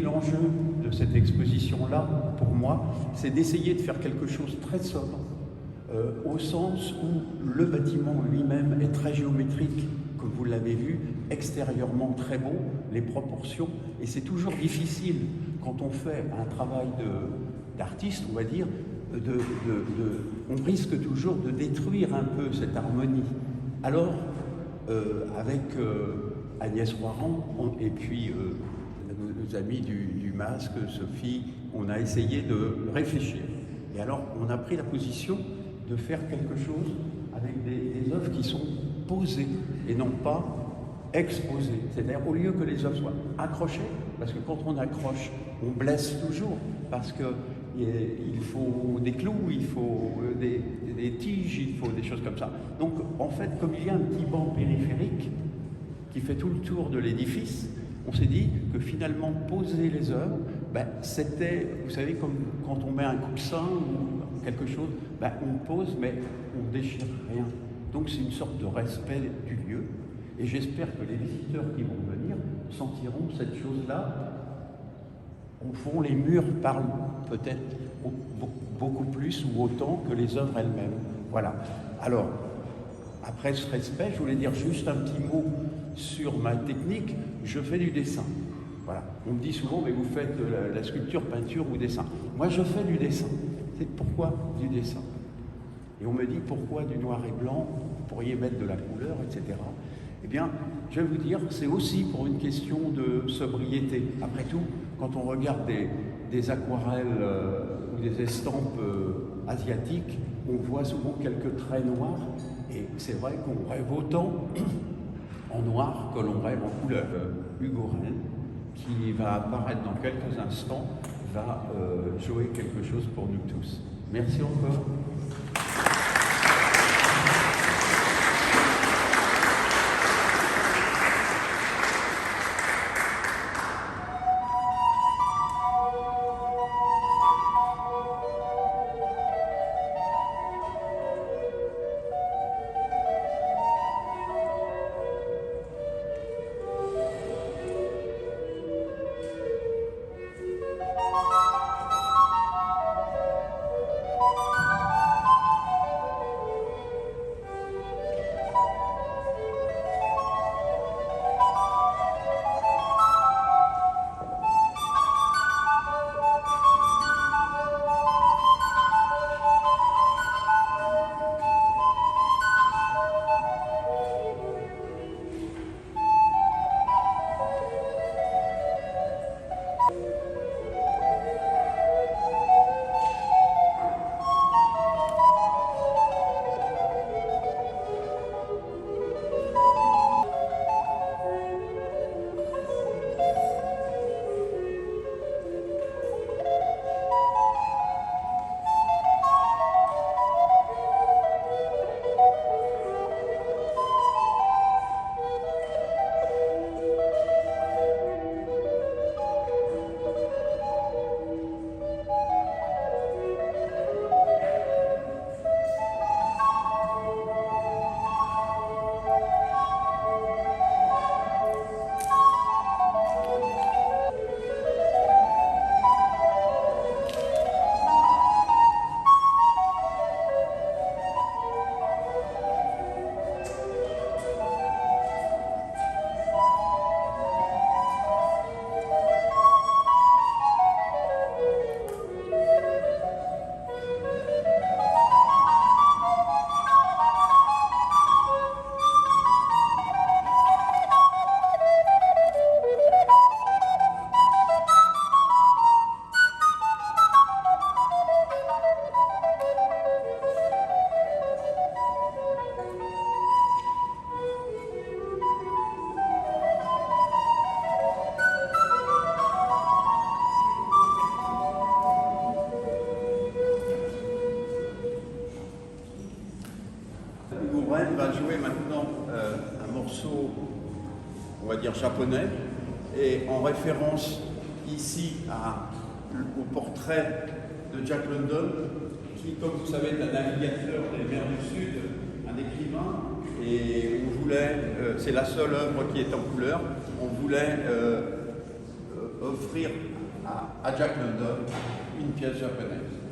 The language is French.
L'enjeu de cette exposition-là, pour moi, c'est d'essayer de faire quelque chose de très sobre, au sens où le bâtiment lui-même est très géométrique, comme vous l'avez vu, extérieurement très beau, les proportions, et c'est toujours difficile quand on fait un travail d'artiste, on va dire, on risque toujours de détruire un peu cette harmonie. Alors, avec Agnès Roiran et puis nos amis du Masque, Sophie, on a essayé de réfléchir. Et alors, on a pris la position de faire quelque chose avec des œuvres qui sont posées et non pas exposées. C'est-à-dire, au lieu que les œuvres soient accrochées, parce que quand on accroche, on blesse toujours, parce qu'il faut des clous, il faut des tiges, il faut des choses comme ça. Donc, en fait, comme il y a un petit banc périphérique qui fait tout le tour de l'édifice, on s'est dit que finalement, poser les œuvres, c'était, vous savez, comme quand on met un coussin ou quelque chose, on pose, mais on ne déchire rien. Donc c'est une sorte de respect du lieu. Et j'espère que les visiteurs qui vont venir sentiront cette chose-là. Au fond, les murs parlent peut-être beaucoup plus ou autant que les œuvres elles-mêmes. Voilà. Alors, après ce respect, je voulais dire juste un petit mot sur ma technique. Je fais du dessin. Voilà. On me dit souvent, mais vous faites la sculpture, peinture ou dessin. Moi, je fais du dessin. C'est pourquoi du dessin. Et on me dit, pourquoi du noir et blanc? Vous pourriez mettre de la couleur, etc. Eh bien, je vais vous dire, c'est aussi pour une question de sobriété. Après tout, quand on regarde des aquarelles ou des estampes asiatiques, on voit souvent quelques traits noirs. Et c'est vrai qu'on rêve autant en noir que l'on rêve en couleur. Hugo Rennes, qui va apparaître dans quelques instants, va jouer quelque chose pour nous tous. Merci encore. Va jouer maintenant un morceau, on va dire japonais, et en référence ici au portrait de Jack London, qui, comme vous savez, est un navigateur des mers du Sud, un écrivain, et on voulait, c'est la seule œuvre qui est en couleur, on voulait offrir à Jack London une pièce japonaise.